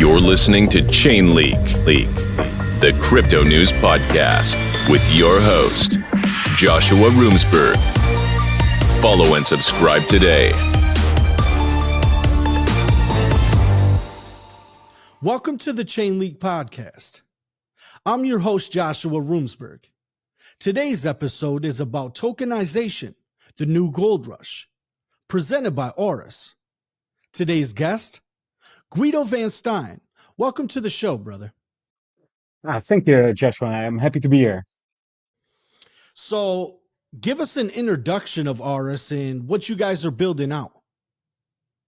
You're listening to ChainLeak, the crypto news podcast with your host, Joshua Roomsberg. Follow and subscribe today. Welcome to the ChainLeak podcast. I'm your host, Joshua Roomsberg. Today's episode is about tokenization, the new gold rush, presented by Aurus. Today's guest, Guido Van Stijn. Welcome to the show, brother. Thank you, Joshua. I'm happy to be here. So give us an introduction of Aurus and what you guys are building out.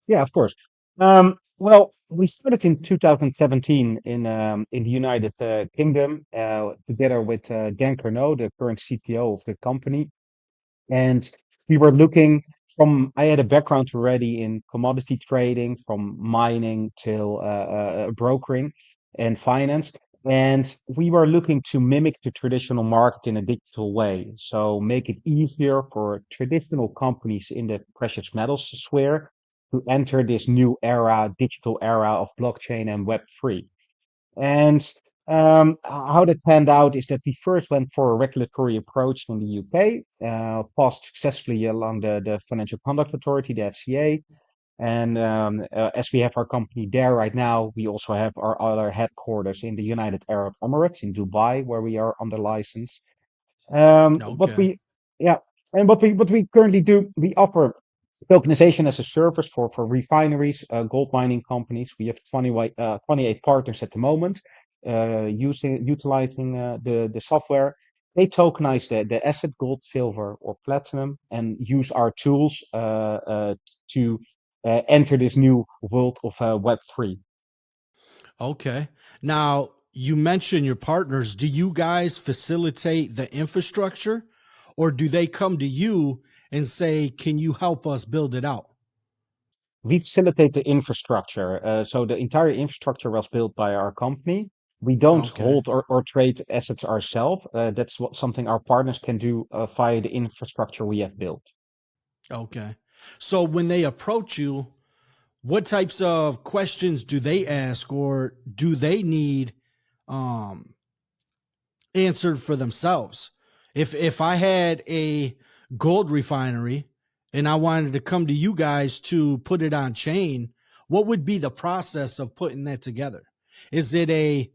Yeah, of course. Well, we started in 2017 in the United Kingdom together with Dan Carnot, the current CTO of the company. And we were looking I had a background already in commodity trading, from mining till brokering and finance. And we were looking to mimic the traditional market in a digital way. So make it easier for traditional companies in the precious metals sphere to enter this new era, digital era of blockchain and Web3. And how that panned out is that we first went for a regulatory approach in the UK, passed successfully along the Financial Conduct Authority, the FCA. And as we have our company there right now, we also have our other headquarters in the United Arab Emirates in Dubai, where we are under license. What we currently do, we offer tokenization as a service for refineries, gold mining companies. We have 28 partners at the moment, utilizing the software. They tokenize the asset gold, silver, or platinum, and use our tools to enter this new world of Web3. Okay. Now, you mentioned your partners. Do you guys facilitate the infrastructure, or do they come to you and say, can you help us build it out? We facilitate the infrastructure. So the entire infrastructure was built by our company. We don't hold or trade assets ourselves. That's something our partners can do via the infrastructure we have built. Okay. So when they approach you, what types of questions do they ask, or do they need answered for themselves? If I had a gold refinery and I wanted to come to you guys to put it on chain, what would be the process of putting that together? Is it a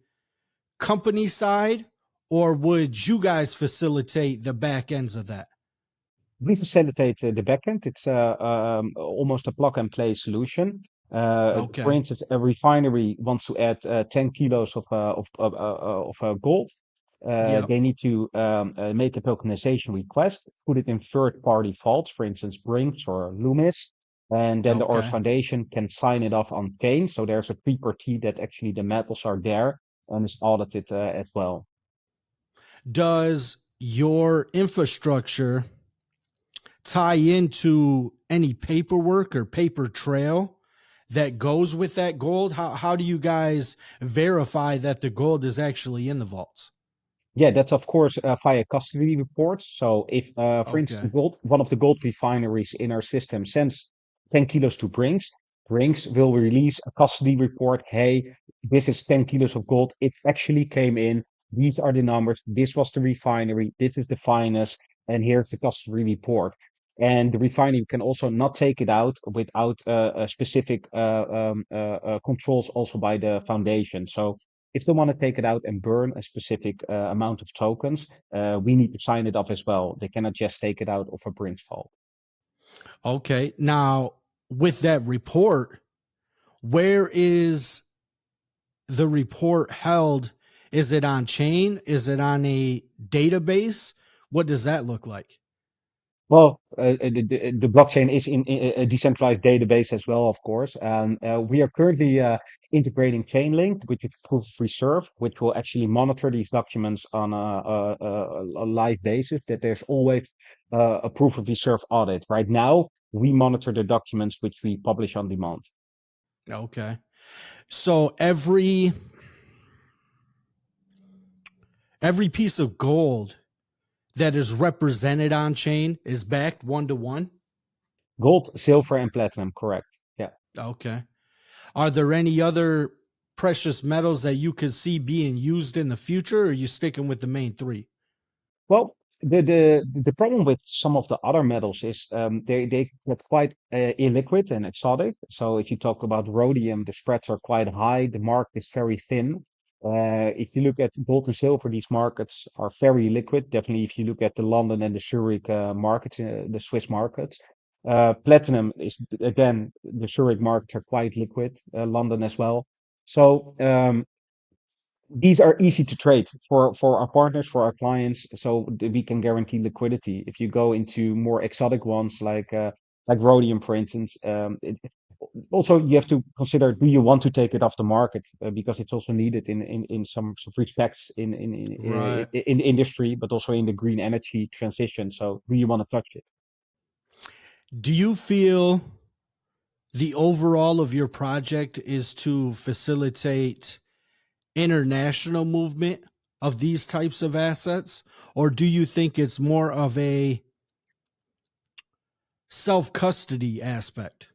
company side, or would you guys facilitate the back ends of that? We facilitate the backend. It's almost a plug and play solution. For instance, a refinery wants to add 10 kilos of gold. They need to make a tokenization request, put it in third-party vaults, for instance, Brinks or Loomis, and then the Aurus Foundation can sign it off on chain. So there's a pre-party that actually the metals are there and is audited as well. Does your infrastructure tie into any paperwork or paper trail that goes with that gold? How do you guys verify that the gold is actually in the vaults? Yeah, that's of course via custody reports. So if, for instance, one of the gold refineries in our system sends 10 kilos to Brinks, Brinks will release a custody report. Hey, this is 10 kilos of gold. It actually came in. These are the numbers. This was the refinery. This is the finest. And here's the custody report. And the refinery can also not take it out without specific controls also by the foundation. So if they want to take it out and burn a specific amount of tokens, we need to sign it off as well. They cannot just take it out of a Brinks vault. Okay. Now, with that report, where is the report held? Is it on chain? Is it on a database? What does that look like? Well, the blockchain is in a decentralized database as well, of course. And we are currently integrating ChainLeak, which is proof of reserve, which will actually monitor these documents on a live basis, that there's always a proof of reserve audit. Right now, we monitor the documents which we publish on demand. Okay. So every piece of gold that is represented on chain is backed 1-to-1? Gold, silver, and platinum, correct. Yeah. Okay. Are there any other precious metals that you could see being used in the future, or are you sticking with the main three? Well, the problem with some of the other metals is they get quite illiquid and exotic. So if you talk about rhodium, the spreads are quite high. The market is very thin. If you look at gold and silver, these markets are very liquid. Definitely, if you look at the London and the Zurich markets, the Swiss markets. Platinum is again, the Zurich markets are quite liquid. London as well. So these are easy to trade for our partners, for our clients, so we can guarantee liquidity. If you go into more exotic ones like rhodium, for instance, also you have to consider: do you want to take it off the market? Because it's also needed in some respects Right. in the industry, but also in the green energy transition. So do you want to touch it? Do you feel the overall of your project is to facilitate international movement of these types of assets, or do you think it's more of a self-custody aspect?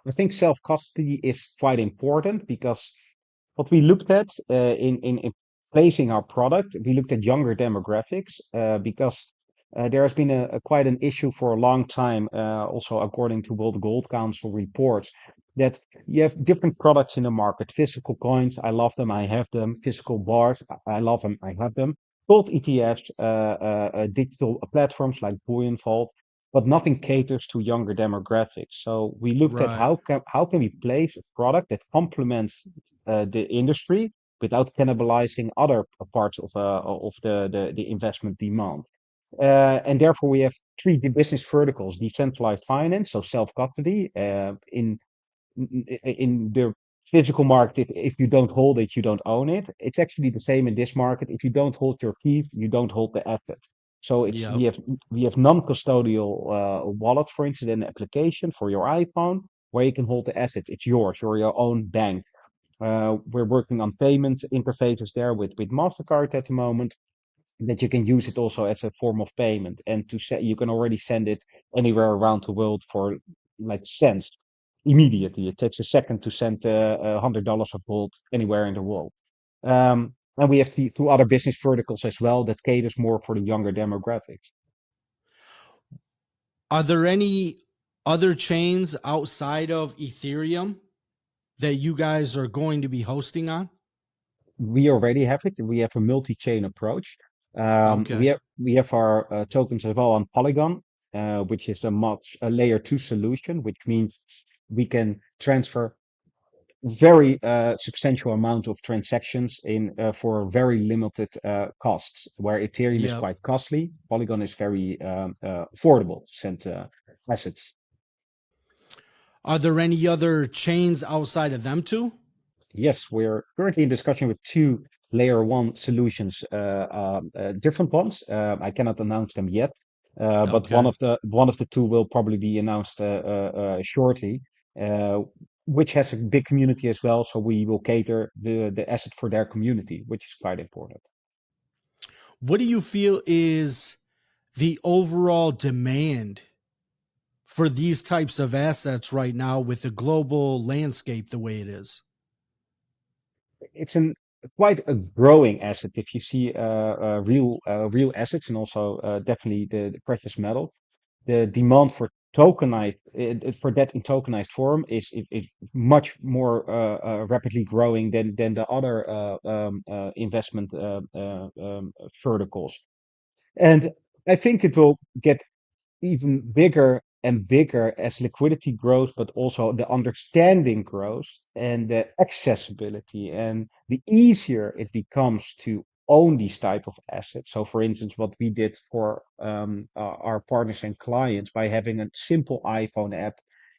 I think self-custody is quite important because what we looked at in placing our product, we looked at younger demographics because there has been a quite an issue for a long time, also according to World Gold Council reports, that you have different products in the market. Physical coins, I love them, I have them. Physical bars, I love them, I have them. Gold ETFs, digital platforms like Bullion Vault, but nothing caters to younger demographics. So we looked at Right. how can we place a product that complements the industry without cannibalizing other parts of the investment demand. And therefore, we have three business verticals: decentralized finance, so self-custody. In the physical market, if you don't hold it, you don't own it. It's actually the same in this market. If you don't hold your keys, you don't hold the asset. So it's Yep. we have non-custodial wallets, for instance, an application for your iPhone where you can hold the asset. It's yours. You're your own bank. We're working on payment interfaces there with Mastercard at the moment, that you can use it also as a form of payment, and to say you can already send it anywhere around the world for like cents immediately. It takes a second to send $100 of gold anywhere in the world. And we have the two other business verticals as well that caters more for the younger demographics. Are there any other chains outside of Ethereum that you guys are going to be hosting on? We already have it. We have a multi-chain approach. Okay. We have our tokens as well on Polygon, which is a layer two solution, which means we can transfer very substantial amount of transactions in for very limited costs. Where Ethereum is Yep. quite costly, Polygon is very affordable to send assets. Are there any other chains outside of them two? Yes, we're currently in discussion with two layer one solutions, different ones. I cannot announce them yet, but Okay. one of the two will probably be announced shortly, uh, which has a big community as well. So we will cater the asset for their community, which is quite important. What do you feel is the overall demand for these types of assets right now with the global landscape the way it is? It's quite a growing asset if you see real assets, and also definitely the precious metal. The demand for tokenized for that in tokenized form is much more rapidly growing than the other investment verticals. And I think it will get even bigger and bigger as liquidity grows, but also the understanding grows and the accessibility and the easier it becomes to own these type of assets. So, for instance, what we did for our partners and clients by having a simple iPhone app,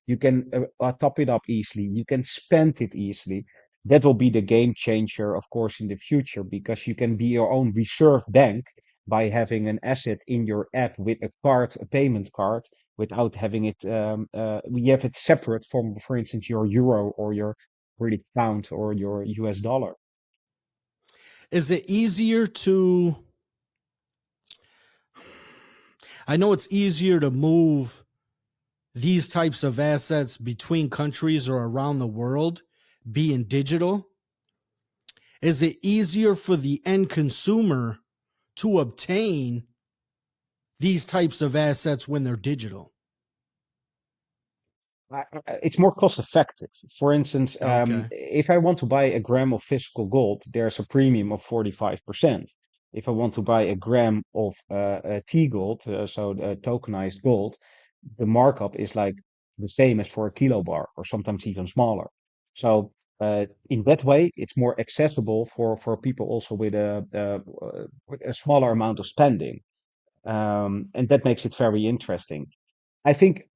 you can top it up easily, you can spend it easily. That will be the game changer, of course, in the future, because you can be your own reserve bank by having an asset in your app with a card, a payment card, without having it. We have it separate from, for instance, your euro or your British pound or your US dollar. Is it easier to, I know it's easier to move these types of assets between countries or around the world being digital, is it easier for the end consumer to obtain these types of assets when they're digital? It's more cost effective. For instance, Okay. if I want to buy a gram of physical gold, there's a premium of 45%. If I want to buy a gram of tGOLD, so tokenized gold, the markup is like the same as for a kilobar or sometimes even smaller. So in that way, it's more accessible for people also with a smaller amount of spending. And that makes it very interesting. I think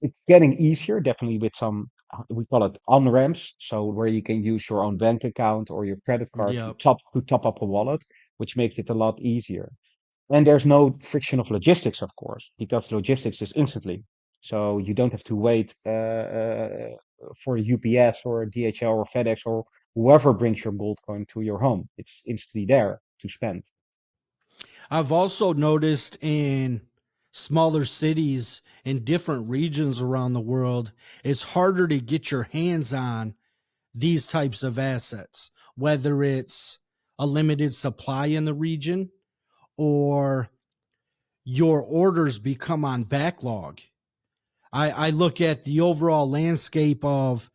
it's getting easier, definitely with some, we call it on-ramps, so where you can use your own bank account or your credit card Yep. to top up a wallet, which makes it a lot easier. And there's no friction of logistics, of course, because logistics is instantly. So you don't have to wait for UPS or DHL or FedEx or whoever brings your gold coin to your home. It's instantly there to spend. I've also noticed in smaller cities in different regions around the world, it's harder to get your hands on these types of assets, whether it's a limited supply in the region or your orders become on backlog. I look at the overall landscape of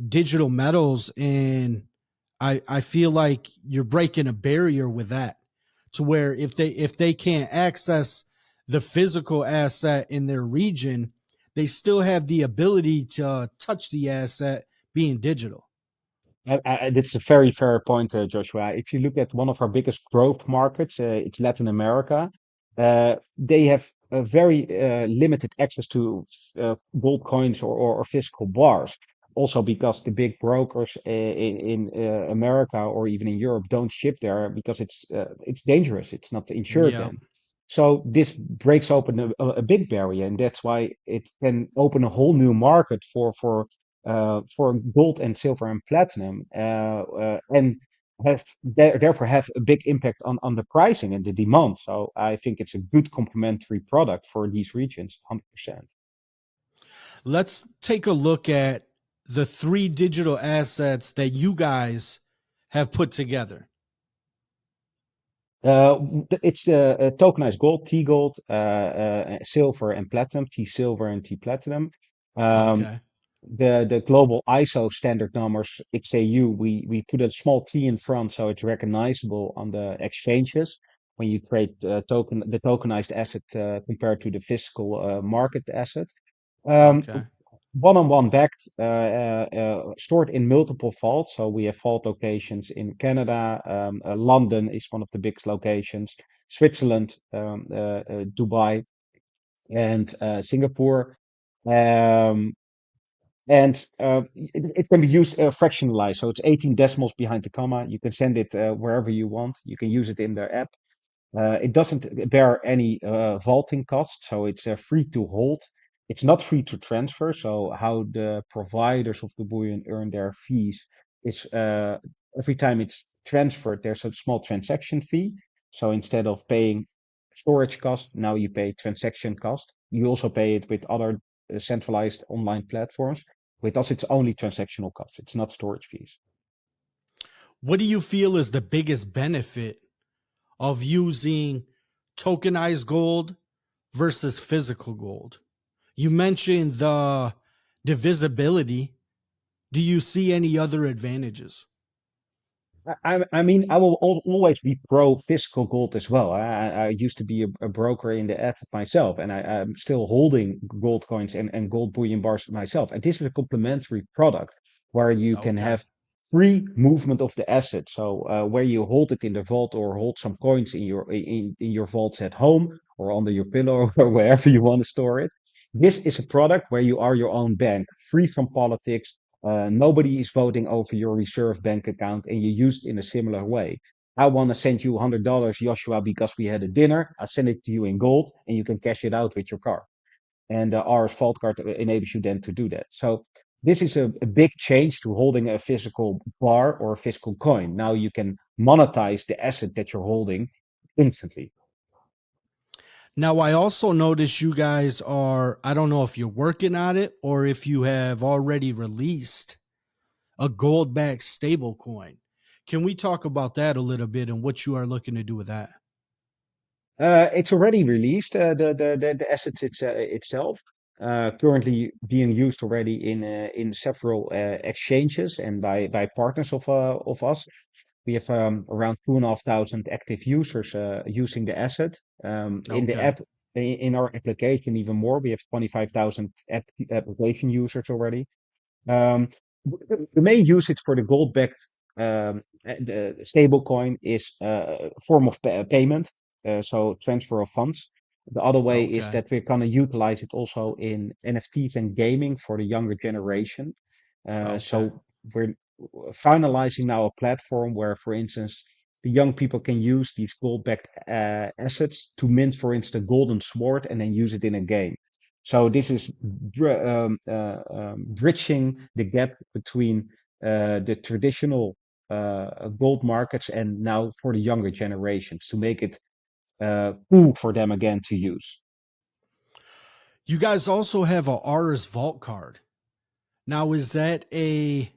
digital metals and I feel like you're breaking a barrier with that, to where if they can't access the physical asset in their region, they still have the ability to touch the asset being digital. That's a very fair point, Joshua. If you look at one of our biggest growth markets, it's Latin America. They have a very limited access to gold coins or physical bars. Also, because the big brokers in America or even in Europe don't ship there because it's dangerous. It's not insured Yeah. then. So this breaks open a big barrier, and that's why it can open a whole new market for gold and silver and platinum, and therefore have a big impact on the pricing and the demand. So I think it's a good complementary product for these regions, 100%. Let's take a look at the three digital assets that you guys have put together. It's tokenized gold, tGOLD, silver and platinum, tSILVER and tPLATINUM. Um, Okay. the global ISO standard numbers XAU, we put a small T in front so it's recognizable on the exchanges when you trade the tokenized asset compared to the physical market asset. Um, Okay. One-on-one backed, stored in multiple vaults. So we have vault locations in Canada. London is one of the biggest locations. Switzerland, Dubai, and Singapore. Um, and it can be used fractionalized. So it's 18 decimals behind the comma. You can send it wherever you want. You can use it in the app. It doesn't bear any vaulting costs, so it's free to hold. It's not free to transfer. So how the providers of the bullion earn their fees is every time it's transferred, there's a small transaction fee. So instead of paying storage cost, now you pay transaction cost. You also pay it with other centralized online platforms. With us, it's only transactional costs. It's not storage fees. What do you feel is the biggest benefit of using tokenized gold versus physical gold? You mentioned the divisibility. Do you see any other advantages? I mean, I will always be pro physical gold as well. I used to be a broker in the asset myself, and I'm still holding gold coins and gold bullion bars myself. And this is a complementary product where you can Okay. have free movement of the asset. So where you hold it in the vault or hold some coins in your vaults at home or under your pillow or wherever you want to store it. This is a product where you are your own bank, free from politics. Nobody is voting over your reserve bank account, and you use it in a similar way. I want to send you $100, Joshua, because we had a dinner. I send it to you in gold, and you can cash it out with your card. And the Aurus Vault card enables you then to do that. So this is a big change to holding a physical bar or a physical coin. Now you can monetize the asset that you're holding instantly. Now, I also notice you guys are, I don't know if you're working on it or if you have already released a gold backed stable coin. Can we talk about that a little bit and what you are looking to do with that? It's already released, the assets itself. Currently being used already in several exchanges and by partners of us. We have around 2,500 active users using the asset. In the Okay. app, in our application, even more. We have 25,000 application users already. Um, the main usage for the gold-backed the stablecoin is a form of payment, so transfer of funds. The other way is Okay. that we're going to utilize it also in NFTs and gaming for the younger generation. Okay. So we're finalizing now a platform where, for instance, the young people can use these gold-backed assets to mint, for instance, a golden sword and then use it in a game. So this is bridging the gap between the traditional gold markets and now for the younger generations to make it cool for them again to use. You guys also have a Aurus vault card. Now, is that a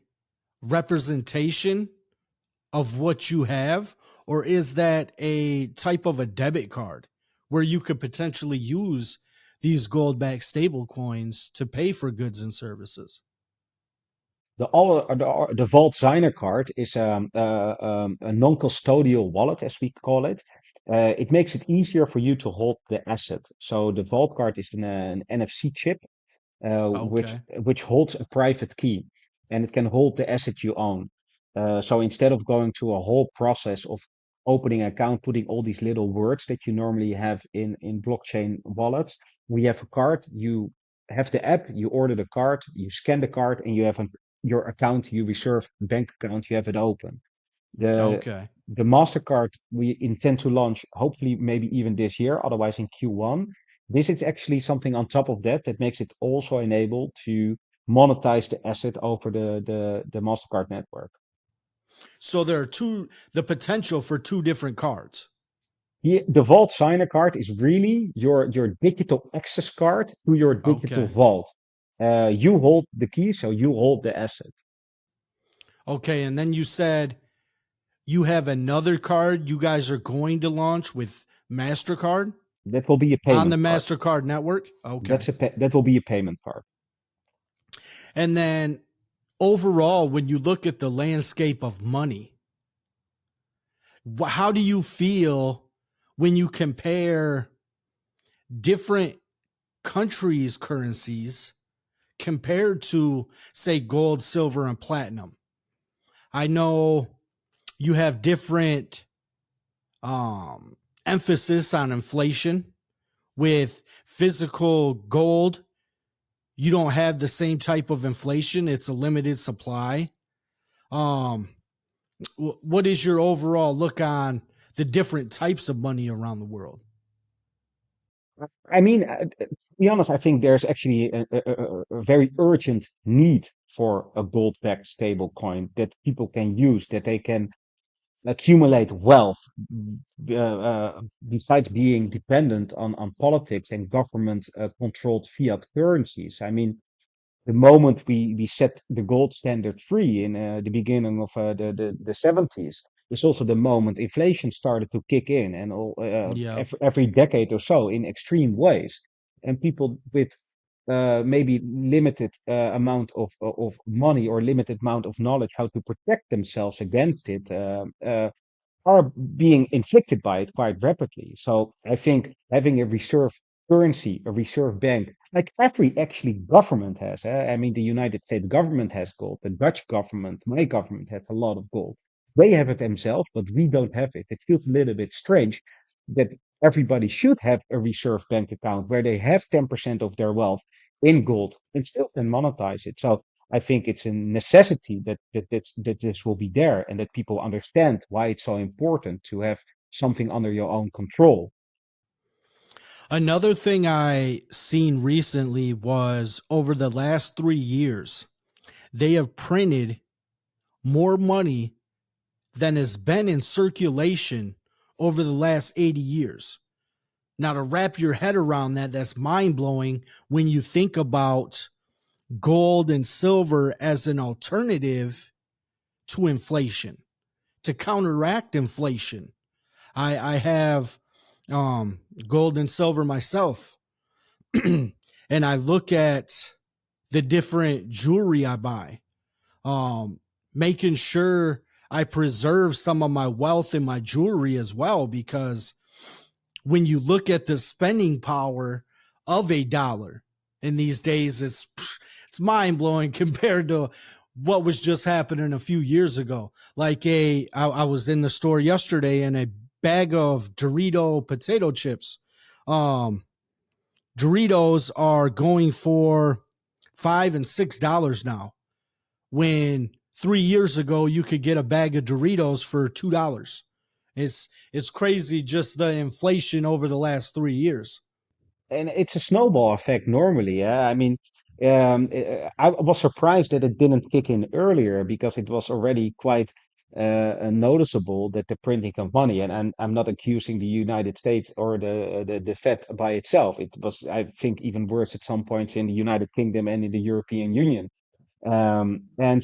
representation of what you have, or is that a type of a debit card where you could potentially use these gold-backed stable coins to pay for goods and services? The Vault Signer card is a non-custodial wallet, as we call it. It makes it easier for you to hold the asset. So the Vault card is an NFC chip, Okay. which holds a private key, and it can hold the asset you own. So instead of going through a whole process of opening an account, putting all these little words that you normally have in blockchain wallets, we have a card. You have the app, you order the card, you scan the card, and you have your account, you reserve bank account, you have it open. The Okay. the MasterCard we intend to launch hopefully maybe even this year, otherwise in Q1. This is actually something on top of that makes it also enable to monetize the asset over the MasterCard network. So there are the potential for two different cards. The Vault Signer card is really your digital access card to your digital Okay. vault. You hold the key, so you hold the asset. Okay. And then you said you have another card you guys are going to launch with MasterCard That will be a on the payment card. MasterCard network. Okay. That will be a payment card. And then overall, when you look at the landscape of money, how do you feel when you compare different countries' currencies compared to, say, gold, silver, and platinum? I know you have different emphasis on inflation. With physical gold, you don't have the same type of inflation. It's a limited supply. Um, what is your overall look on the different types of money around the world? I mean, to be honest, I think there's actually a very urgent need for a gold-backed stable coin that people can use, that they can accumulate wealth, besides being dependent on politics and government controlled fiat currencies. I mean, the moment we set the gold standard free in the beginning of the 70s is also the moment inflation started to kick in and Yeah. every decade or so in extreme ways. And people with maybe limited amount of money or limited amount of knowledge how to protect themselves against it are being inflicted by it quite rapidly. So I think having a reserve currency, a reserve bank, like every actually government has. I mean, the United States government has gold. The Dutch government, my government, has a lot of gold. They have it themselves, but we don't have it. It feels a little bit strange that everybody should have a reserve bank account where they have 10% of their wealth in gold and still can monetize it. So I think it's a necessity that this will be there and that people understand why it's so important to have something under your own control. Another thing I seen recently was over the last 3 years, they have printed more money than has been in circulation over the last 80 years. Now, to wrap your head around that, that's mind blowing when you think about gold and silver as an alternative to inflation, to counteract inflation. I have gold and silver myself, and I look at the different jewelry I buy, making sure I preserve some of my wealth in my jewelry as well, because when you look at the spending power of a dollar in these days, it's mind blowing compared to what was just happening a few years ago. Like I was in the store yesterday and a bag of Dorito potato chips. Doritos are going for $5 and $6 now, when 3 years ago you could get a bag of Doritos for $2. It's crazy, just the inflation over the last 3 years. And it's a snowball effect normally. Yeah, I mean, I was surprised that it didn't kick in earlier because it was already quite noticeable that the printing of money. And I'm not accusing the United States or the Fed by itself. It was, I think, even worse at some points in the United Kingdom and in the European Union. And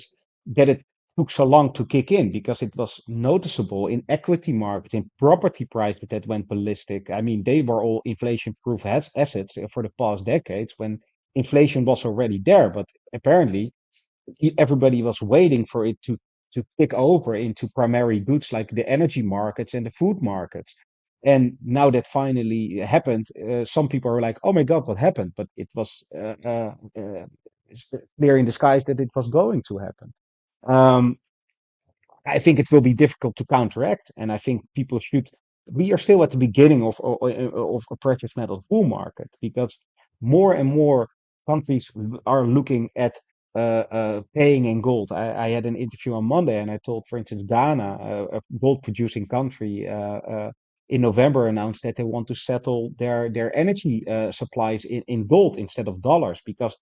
that it took so long to kick in because it was noticeable in equity markets, in property prices that went ballistic. I mean, they were all inflation-proof assets for the past decades when inflation was already there. But apparently, everybody was waiting for it to kick over into primary goods like the energy markets and the food markets. And now that finally happened, some people are like, "Oh my God, what happened?" But it was it's clear in the skies that it was going to happen. Um, I think it will be difficult to counteract, and I think people should. We are still at the beginning of a precious metals bull market because more and more countries are looking at paying in gold. I had an interview on Monday, and I told, for instance, Ghana, a gold-producing country, in November announced that they want to settle their energy supplies in gold instead of dollars because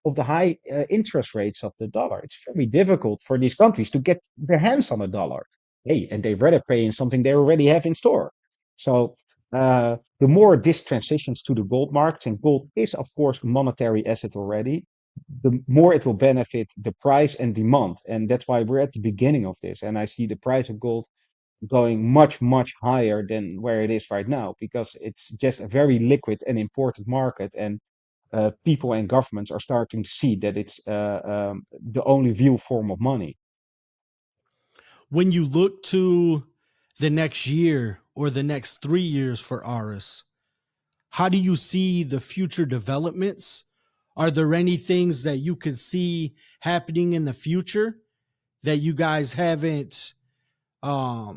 of the high interest rates of the dollar. It's very difficult for these countries to get their hands on a dollar. Hey, and they rather pay in something they already have in store. So the more this transitions to the gold markets, and gold is of course a monetary asset already, the more it will benefit the price and demand. And that's why we're at the beginning of this. And I see the price of gold going much, much higher than where it is right now because it's just a very liquid and important market. And people and governments are starting to see that it's the only real form of money. When you look to the next year or the next 3 years for Aurus, how do you see the future developments? Are there any things that you could see happening in the future that you guys haven't I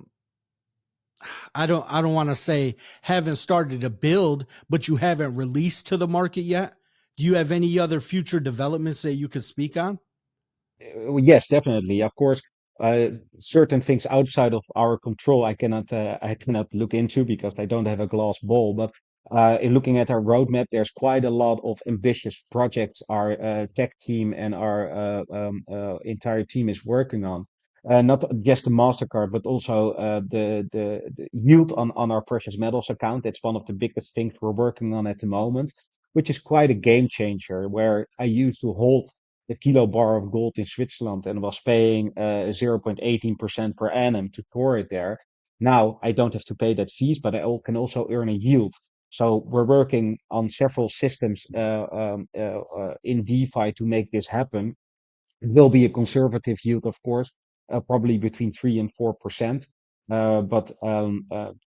don't want to say haven't started to build, but you haven't released to the market yet? Do you have any other future developments that you could speak on? Yes, definitely. Of course, certain things outside of our control, I cannot look into because I don't have a glass ball. But in looking at our roadmap, there's quite a lot of ambitious projects our tech team and our entire team is working on. Not just the Mastercard, but also the yield on our precious metals account. That's one of the biggest things we're working on at the moment, which is quite a game changer. Where I used to hold the kilo bar of gold in Switzerland and was paying 0.18% per annum to store it there. Now I don't have to pay that fees, but can also earn a yield. So we're working on several systems in DeFi to make this happen. It will be a conservative yield, of course, probably between 3 and 4%. But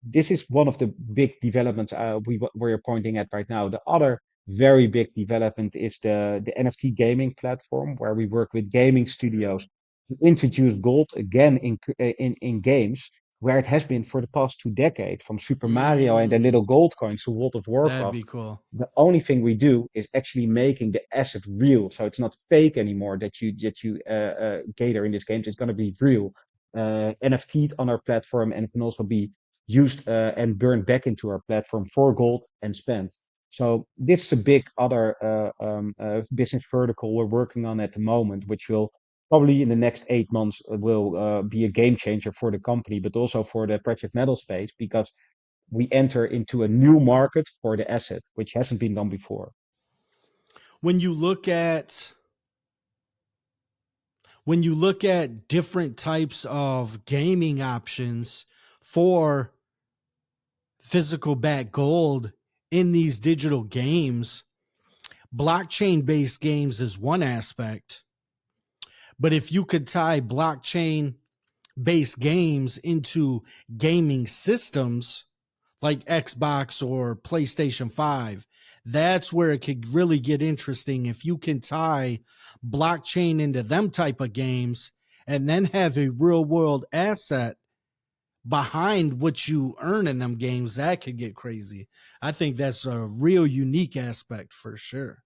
this is one of the big developments we're pointing at right now. The other very big development is the NFT gaming platform, where we work with gaming studios to introduce gold again in games, where it has been for the past 2 decades, from Super Mario and the little gold coins to World of That'd Warcraft. be cool. The only thing we do is actually making the asset real, so it's not fake anymore that you gather in these games. It's going to be real, NFT'd on our platform, and it can also be used and burned back into our platform for gold and spent. So this is a big other business vertical we're working on at the moment, which will probably in the next 8 months will be a game changer for the company, but also for the precious metal space, because we enter into a new market for the asset, which hasn't been done before. When you look at when you look at different types of gaming options for physical backed gold in these digital games, blockchain based games is one aspect. But if you could tie blockchain based games into gaming systems like Xbox or PlayStation 5, that's where it could really get interesting. If you can tie blockchain into them type of games and then have a real world asset behind what you earn in them games, that could get crazy. I think that's a real unique aspect for sure.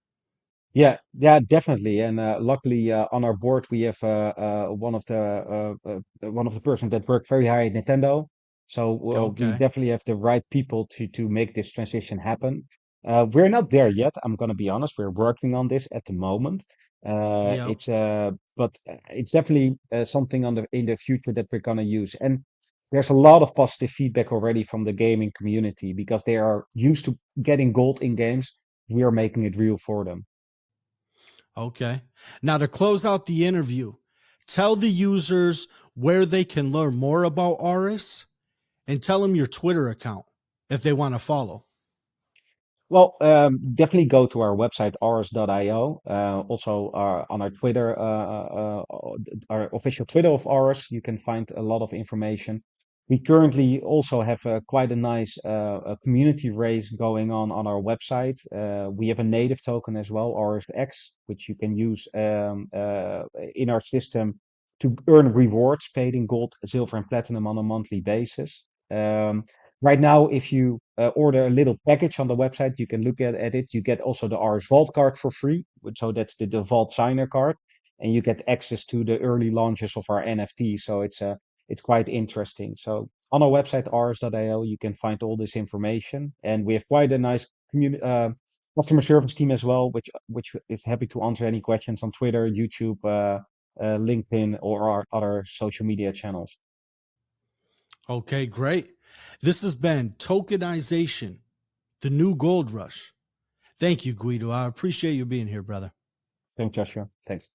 Yeah, yeah, definitely. And luckily, on our board, we have one of the persons that work very high at Nintendo. So we Okay. definitely have the right people to make this transition happen. We're not there yet. I'm gonna be honest. We're working on this at the moment. Yep. But it's definitely something in the future that we're gonna use. And there's a lot of positive feedback already from the gaming community because they are used to getting gold in games. We are making it real for them. Okay. Now, to close out the interview, tell the users where they can learn more about Aurus and tell them your Twitter account if they want to follow. Well, definitely go to our website, aurus.io. Also, on our Twitter, our official Twitter of Aurus, you can find a lot of information. We currently also have quite a nice a community race going on our website. We have a native token as well, Aurus X, which you can use in our system to earn rewards paid in gold, silver, and platinum on a monthly basis. Right now, if you order a little package on the website, you can look at it. You get also the Aurus Vault card for free. So that's the Vault Signer card. And you get access to the early launches of our NFT. So it's quite interesting. So on our website, aurus.io, you can find all this information. And we have quite a nice customer service team as well, which is happy to answer any questions on Twitter, YouTube, LinkedIn, or our other social media channels. Okay, great. This has been Tokenization, the new gold rush. Thank you, Guido. I appreciate you being here, brother. Thanks, Joshua. Thanks.